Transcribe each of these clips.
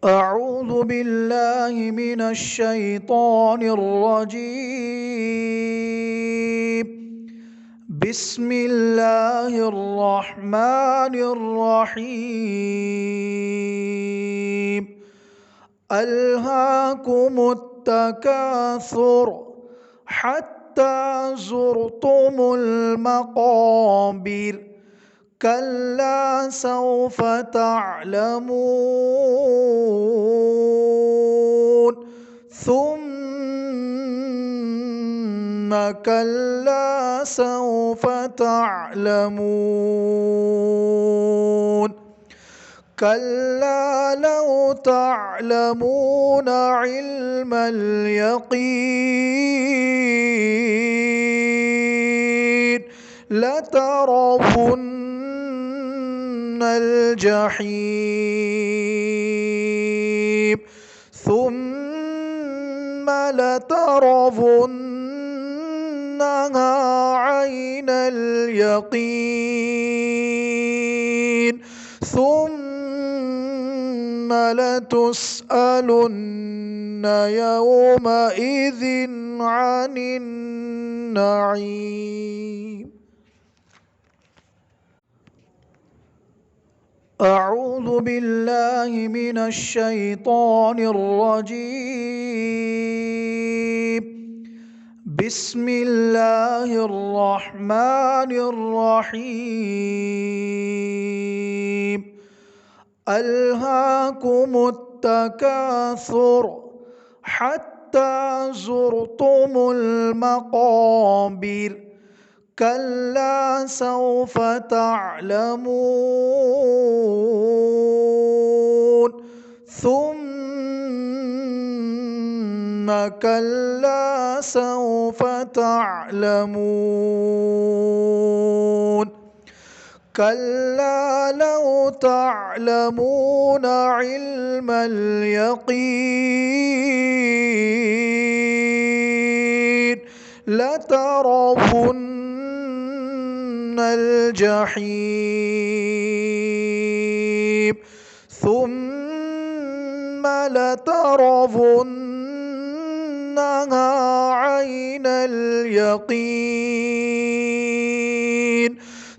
أعوذ بالله من الشيطان الرجيم. بسم الله الرحمن الرحيم. ألهاكم التكاثر حتى زرتم المقابر كلا سوف تعلمون ثم كلا سوف تعلمون كلا لو تعلمون علم اليقين لترون الجحيم ثم لترونها عين اليقين ثم لتسألن يومئذ عن النعيم. أعوذ بالله من الشيطان الرجيم. بسم الله الرحمن الرحيم. ألهاكم التكاثر حتى زرتم المقابر كلا سوف تعلمون ثم كلا سوف تعلمون كلا لو تعلمون علم اليقين لترون الجحيم ثم لترونها عين اليقين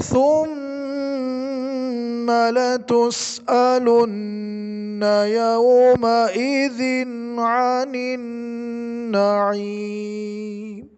ثم لتسألن يومئذ عن النعيم.